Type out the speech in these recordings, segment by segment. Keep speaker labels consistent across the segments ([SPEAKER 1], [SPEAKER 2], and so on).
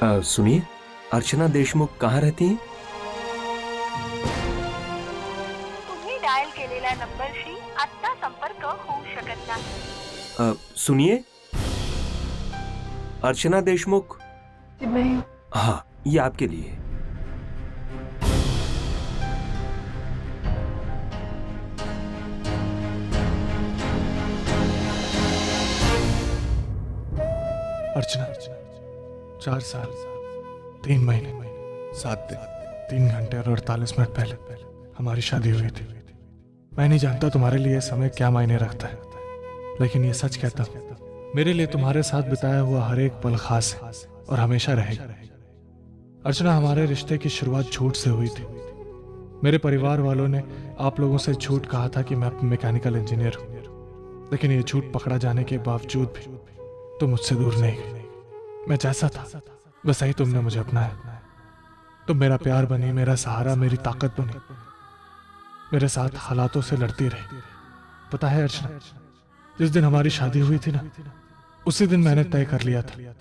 [SPEAKER 1] सुनिए, अर्चना देशमुख कहाँ रहती हैं?
[SPEAKER 2] तुम्ही डायल केलेल्या नंबरशी आत्ता संपर्क होऊ शकत नाही.
[SPEAKER 1] सुनिए, अर्चना देशमुख.
[SPEAKER 2] मैं
[SPEAKER 1] हाँ, ये आपके लिए.
[SPEAKER 3] अर्चना, 4 साल 3 महीने 7 दिन 3 घंटे और 48 मिनट पहले हमारी शादी हुई थी. मैं नहीं जानता तुम्हारे लिए समय क्या मायने रखता है, लेकिन ये सच कहता हूँ, मेरे लिए तुम्हारे साथ बिताया हुआ हर एक पल खास है और हमेशा रहेगा. अर्चना, हमारे रिश्ते की शुरुआत झूठ से हुई थी. मेरे परिवार वालों ने आप लोगों से झूठ कहा था कि मैं मैकेनिकल इंजीनियर हूँ, लेकिन ये झूठ पकड़ा जाने के बावजूद भी तुम मुझसे दूर नहीं गई. मैं जैसा था वैसा ही तुमने मुझे अपनाया. तुम मेरा प्यार बनी, मेरा सहारा, मेरी ताकत बनी. मेरे साथ हालातों से लड़ती रही. पता है अर्चना, जिस दिन हमारी शादी हुई थी ना, उसी दिन मैंने तय कर लिया था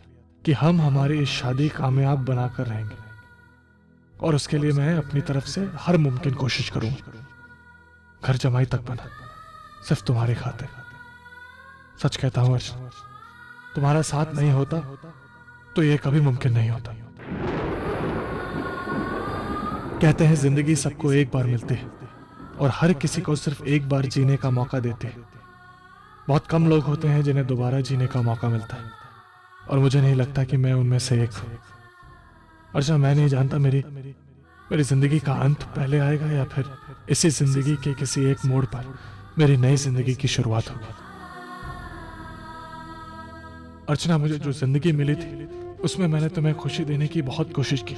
[SPEAKER 3] कि हम हमारी इस शादी कामयाब बनाकर रहेंगे, और उसके लिए मैं अपनी तरफ से हर मुमकिन कोशिश करूंगा. घर जमाई तक बना, सिर्फ तुम्हारी खातिर. सच कहता हूं अर्चना, तुम्हारा साथ नहीं होता तो ये कभी मुमकिन नहीं होता. कहते हैं जिंदगी सबको एक बार मिलती है और हर किसी को सिर्फ एक बार जीने का मौका देती है. बहुत कम लोग होते हैं जिन्हें दोबारा जीने का मौका मिलता है, और मुझे नहीं लगता कि मैं उनमें से एक हूं. अर्चना, मैं नहीं जानता मेरी जिंदगी का अंत पहले आएगा या फिर इसी जिंदगी के किसी एक मोड़ पर मेरी नई जिंदगी की शुरुआत होगी. अर्चना, मुझे जो जिंदगी मिली थी उसमें मैंने तुम्हें खुशी देने की बहुत कोशिश की,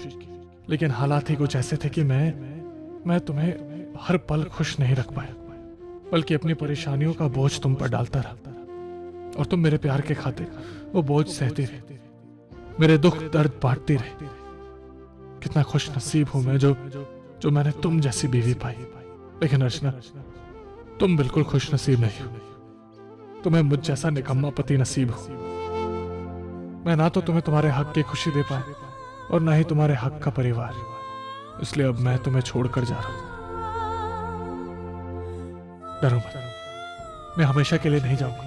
[SPEAKER 3] लेकिन हालात ही कुछ ऐसे थे कि मैं तुम्हें हर पल खुश नहीं रख पाया, बल्कि अपनी परेशानियों का बोझ तुम पर डालता रहा, और तुम मेरे प्यार के खातिर वो बोझ सहती रही, मेरे दुख दर्द बांटती रही. कितना खुश नसीब हूं मैं जो मैंने तुम जैसी बीवी पाई. लेकिन अर्चना, तुम बिल्कुल खुश नसीब नहीं हो. तुम्हें मुझ जैसा निकम्मा पति नसीब हो. मैं ना तो तुम्हें तुम्हारे हक की खुशी दे पाए और ना ही तुम्हारे हक का परिवार. इसलिए अब मैं तुम्हें छोड़कर जा रहा हूं. डरो मत, मैं हमेशा के लिए नहीं जाऊंगा.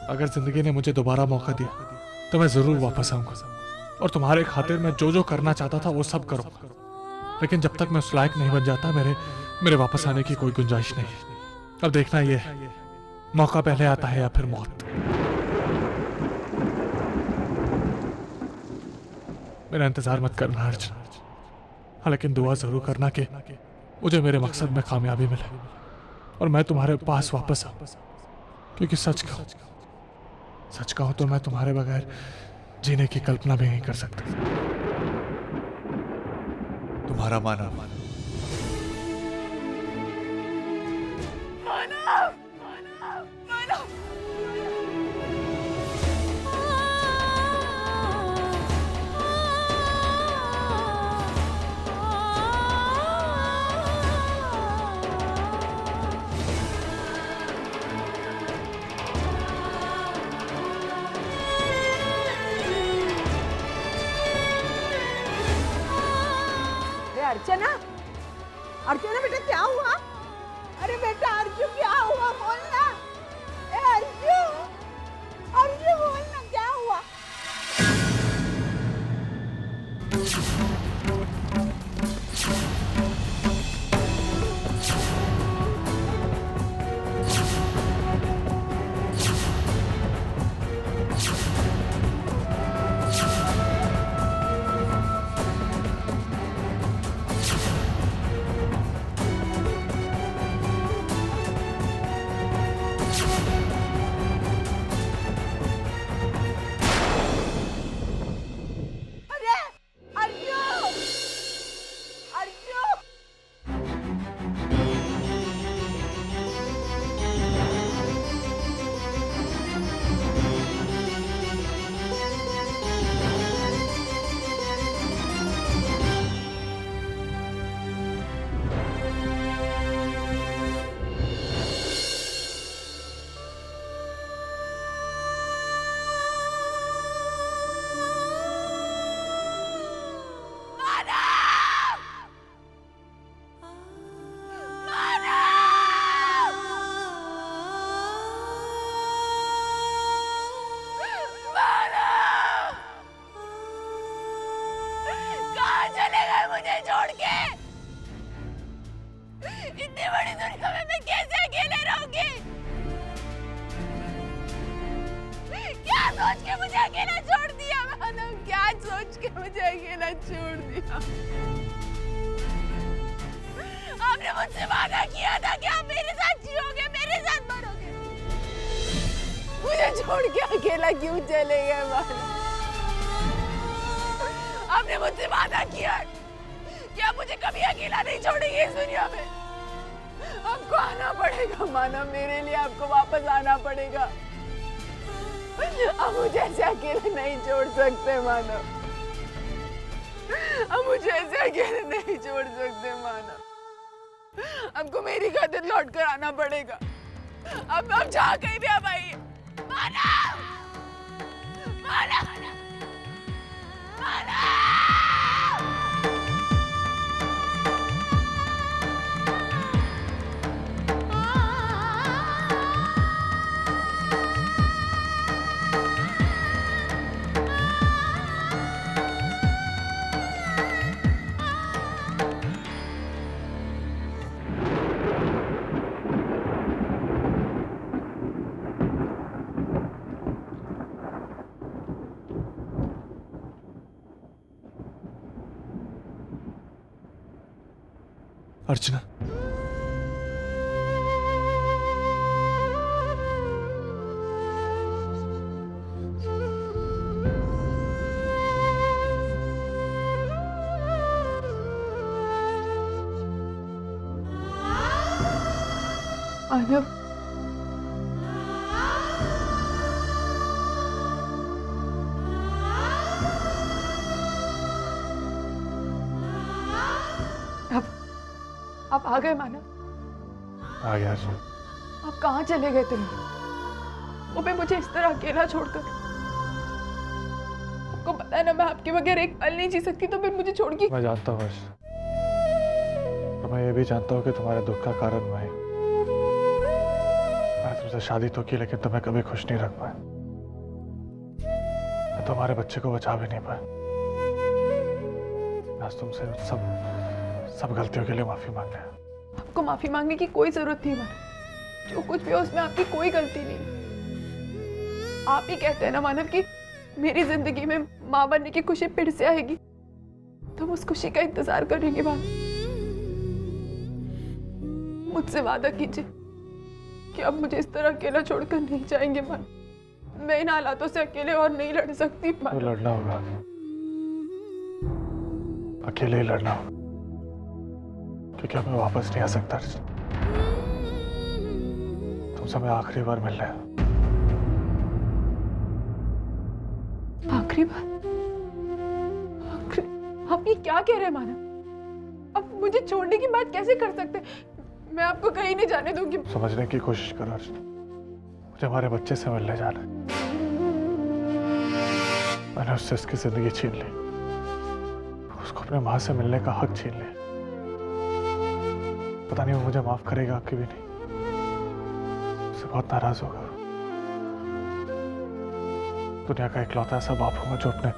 [SPEAKER 3] अगर जिंदगी ने मुझे दोबारा मौका दिया तो मैं जरूर वापस आऊंगा, और तुम्हारे खातिर मैं जो जो करना चाहता था वो सब करूंगा. लेकिन जब तक मैं उस लायक नहीं बन जाता, मेरे वापस आने की कोई गुंजाइश नहीं है. अब देखना ये मौका पहले आता है या फिर मौत. मेरा इंतजार मत करना अर्चना, हाँ, लेकिन दुआ जरूर करना कि मुझे मेरे मकसद में कामयाबी मिले और मैं तुम्हारे पास वापस आऊं. क्योंकि सच कहूं तो मैं तुम्हारे बगैर जीने की कल्पना भी नहीं कर सकता. तुम्हारा माना.
[SPEAKER 4] अर्चना, अर्चना बेटा क्या हुआ? अरे बेटा अर्जु, क्या हुआ बोलना. ए अर्जु, अर्जु बोलना क्या हुआ? इतनी बड़ी दुनिया में मैं कैसे अकेले रहूंगी? क्या सोच के मुझे अकेला छोड़ दिया मानव? क्या सोच के मुझे अकेला छोड़ दिया? आपने मुझसे वादा किया था कि आप मेरे साथ जियोगे, मेरे साथ मरोगे। मुझे छोड़ के अकेला क्यों चले गए मानव? आपने मुझसे वादा किया कि आप मुझे कभी अकेला नहीं छोड़ेंगे इस दुनिया में। आपको आना पड़ेगा मानव, मेरे लिए आपको वापस आना पड़ेगा। आप मुझे ऐसे अकेले नहीं छोड़ सकते मानव। आप मुझे ऐसे अकेले नहीं छोड़ सकते मानव। आपको मेरी खातिर लौट कर आना पड़ेगा। अब जहाँ कहीं भी आप आइए मानव, मानव, मानव।
[SPEAKER 3] अर्चना,
[SPEAKER 4] मानव, आप आ गए मानव?
[SPEAKER 3] आ गया अर्चना।
[SPEAKER 4] आप कहाँ चले गए थे? वो भी मुझे इस तरह अकेला छोड़कर। आपको पता है ना, मैं आपके बगैर एक पल नहीं जी सकती, तो फिर मुझे छोड़ के।
[SPEAKER 3] मैं जानता हूँ अर्चना, और मैं ये भी जानता हूँ कि तुम्हारे दुख का कारण मैं। मैंने तुमसे शादी तो की, लेकिन तुम्हें कभी खुश नहीं रख पाया। मैं तुम्हारे बच्चे को बचा भी नहीं पाया। आज तुमसे सब गलतियों के लिए माफी मांगने हैं।
[SPEAKER 4] आपको माफी मांगने की कोई जरूरत नहीं मानव। जो कुछ भी हो उसमें आपकी कोई गलती नहीं। आप ही कहते हैं ना मानव कि मेरी जिंदगी में माँ बनने की खुशी फिर से आएगी, तो हम उस खुशी का इंतजार करेंगे मानव। मुझसे वादा कीजिए कि अब मुझे इस तरह अकेला छोड़कर नहीं जाएंगे मानव। मैं इन हालातों से अकेले और नहीं लड़ सकती
[SPEAKER 3] तो
[SPEAKER 4] मानव।
[SPEAKER 3] लड़ना होगा, अकेले ही लड़ना होगा, क्योंकि अब मैं वापस नहीं आ सकता अर्चना। तुमसे मैं आखिरी बार मिलने आया।
[SPEAKER 4] आखिरी बार? आप ये क्या कह रहे हैं मानव? आप मुझे छोड़ने की बात कैसे कर सकते? मैं आपको कहीं नहीं जाने दूंगी।
[SPEAKER 3] समझने की कोशिश करो अर्चना, मुझे हमारे बच्चे से मिलने जाना है। मैंने उससे उसकी जिंदगी छीन ली, उसको अपने माँ से मिलने का हक छीन लिया। पता नहीं वो मुझे माफ करेगा कि भी नहीं। उससे बहुत नाराज होगा। दुनिया का इकलौता ऐसा बाप होगा जो अपने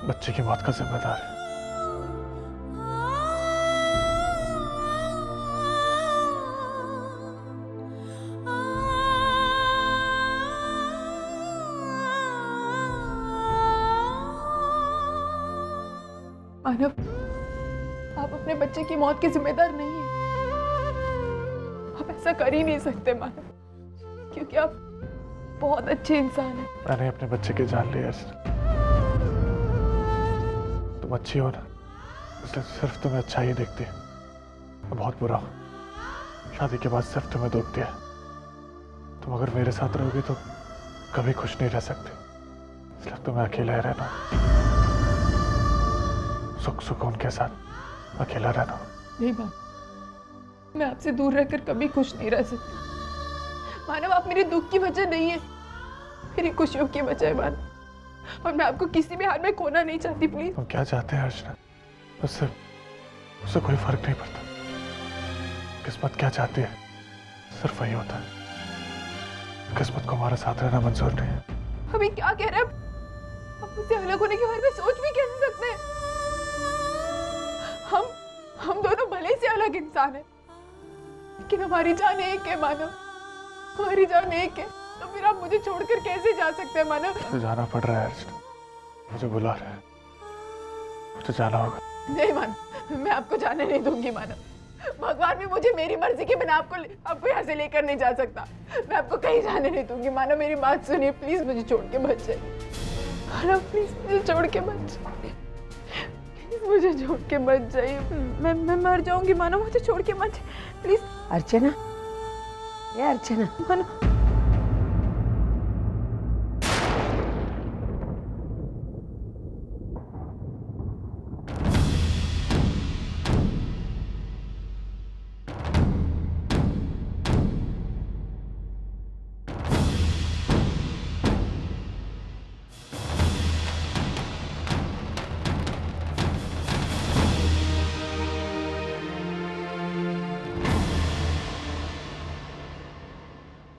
[SPEAKER 3] बच्चे की मौत का जिम्मेदार है।
[SPEAKER 4] मानव, आप अपने बच्चे की मौत के जिम्मेदार नहीं हैं। आप ऐसा कर ही नहीं सकते मानव, क्योंकि आप बहुत अच्छे इंसान हैं।
[SPEAKER 3] मैंने अपने बच्चे की जान ली अर्चना। तुम अच्छी हो ना, इसलिए सिर्फ तुम्हें अच्छा ही देखती है। मैं बहुत बुरा हूँ, शादी के बाद सिर्फ तुम्हें दुख दिया। तुम अगर मेरे साथ रहोगी तो कभी खुश नहीं रह सकती, इसलिए तुम्हें अकेला ही रहना, सुख सुकून के साथ अकेला रहना।
[SPEAKER 4] नहीं मानव, मैं आपसे दूर रहकर कभी खुश नहीं रह सकती। मानव, आप मेरे दुख की वजह नहीं है, मेरी खुशियों की वजह है मानव। और मैं आपको किसी भी हाल में खोना नहीं चाहती। प्लीज।
[SPEAKER 3] तुम क्या चाहते हैं अर्चना? उससे कोई फर्क नहीं पड़ता। किस्मत क्या चाहती है सिर्फ वही होता है। किस्मत को हमारा साथ रहना मंजूर नहीं है।
[SPEAKER 4] अभी क्या कह रहे हैं आप? मुझसे अलग होने के बारे में सोच भी कैसे सकते हैं? हम दोनों भले से अलग इंसान हैं,
[SPEAKER 5] लेकिन हमारी जान एक है मानव, हमारी जान एक है। तो फिर आप मुझे छोड़कर कैसे जा सकते हैं मानव?
[SPEAKER 3] तो जाना पड़ रहा है अर्चना, मुझे बुला रहा है, मुझे जाना होगा।
[SPEAKER 5] नहीं मानव, मैं आपको जाने नहीं दूंगी मानव। भगवान भी मुझे मेरी मर्जी के बिना आपको यहाँ से लेकर नहीं जा सकता। मैं आपको कहीं जाने नहीं दूंगी मानव। मेरी बात सुनिए प्लीज, मुझे छोड़ के मत जाइए मानव, प्लीज मुझे छोड़ के मत जाइए, प्लीज मुझे छोड़ के मत जाइए। मैं मर जाऊंगी मानव, मुझे छोड़ के मत जाइए प्लीज।
[SPEAKER 4] अर्चना, ये अर्चना,
[SPEAKER 5] मानव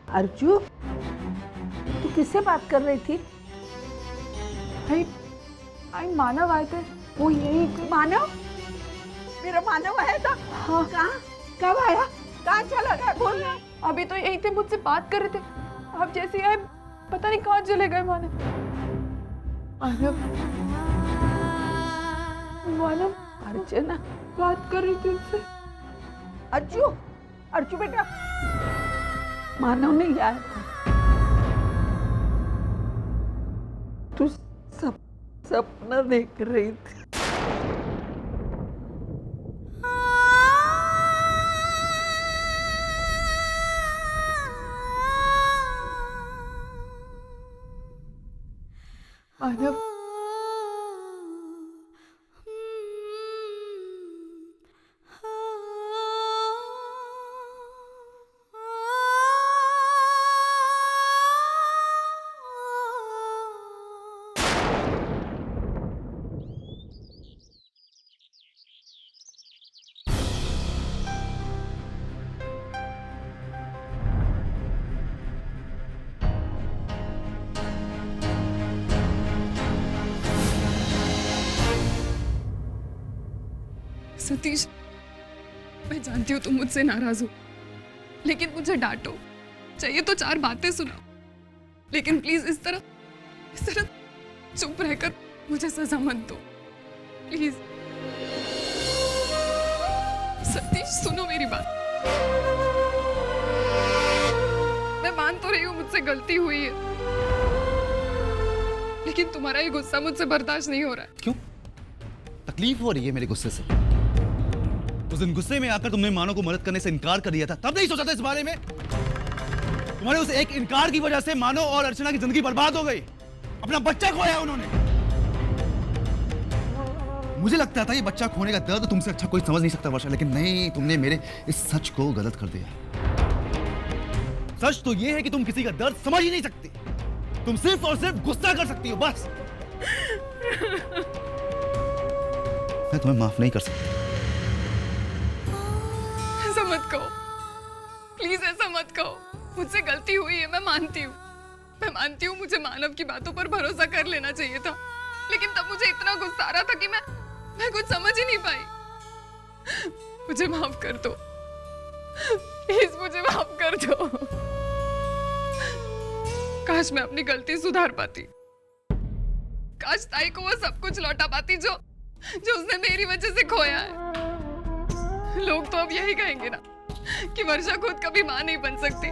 [SPEAKER 4] अर्जू, तू किससे बात कर रही थी?
[SPEAKER 5] आई मानव आए थे, वो यही।
[SPEAKER 4] मानव? मेरा मानव आया था? हाँ। कहाँ? कब आया? कहाँ चला गया? बोल ना।
[SPEAKER 5] अभी तो यही थे, मुझसे बात कर रहे थे। आप जैसे आए पता नहीं कहाँ चले गए मानव। मानव मानव
[SPEAKER 4] अर्चना
[SPEAKER 5] बात कर रही थी उनसे।
[SPEAKER 4] अर्जू, अर्जू बेटा, मानव नहीं आया था। तू सपना देख रही थी।
[SPEAKER 5] मानव सतीश, मैं जानती हूँ तुम मुझसे नाराज हो, लेकिन मुझे डांटो, चाहिए तो 4 बातें सुनाओ, लेकिन प्लीज इस तरह चुप रहकर मुझे सजा मत दो प्लीज। सतीश सुनो मेरी बात, मैं मान तो रही हूँ मुझसे गलती हुई है, लेकिन तुम्हारा ये गुस्सा मुझसे बर्दाश्त नहीं हो रहा है।
[SPEAKER 6] क्यों? तकलीफ हो रही है मेरे गुस्से से? उस दिन गुस्से में आकर तुमने मानो को मदद करने से इनकार कर दिया था, तब नहीं सोचा था इस बारे में? तुम्हारे उस एक इनकार की वजह से मानो और अर्चना की जिंदगी बर्बाद हो गई, अपना बच्चा खोया उन्होंने। मुझे लगता था ये बच्चा खोने का दर्द तुमसे अच्छा कोई समझ नहीं सकता वर्षा, लेकिन नहीं, तुमने मेरे इस सच को गलत कर दिया। सच तो ये है कि तुम किसी का दर्द समझ ही नहीं सकती, तुम सिर्फ और सिर्फ गुस्सा कर सकती हो, बस। मैं तुम्हें माफ नहीं कर सकता।
[SPEAKER 5] ऐसा मत कहो प्लीज, ऐसा मत कहो। मुझसे गलती हुई है, मैं मानती हूँ मुझे मानव की बातों पर भरोसा कर लेना चाहिए था, लेकिन तब मुझे इतना गुस्सा आ रहा था कि मैं कुछ समझ ही नहीं पाई। मुझे माफ कर दो प्लीज, मुझे माफ कर दो। काश मैं अपनी गलती सुधार पाती, काश ताई को वो सब कुछ लौटा पाती जो उसने मेरी वजह से खोया है। लोग तो अब यही कहेंगे ना कि वर्षा खुद कभी मां नहीं बन सकती,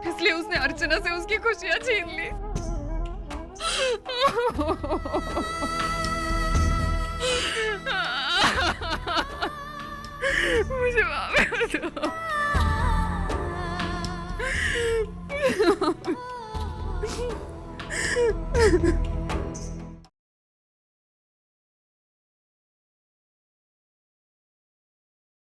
[SPEAKER 5] इसलिए उसने अर्चना से उसकी खुशियां छीन ली। मुझे माफ कर दो।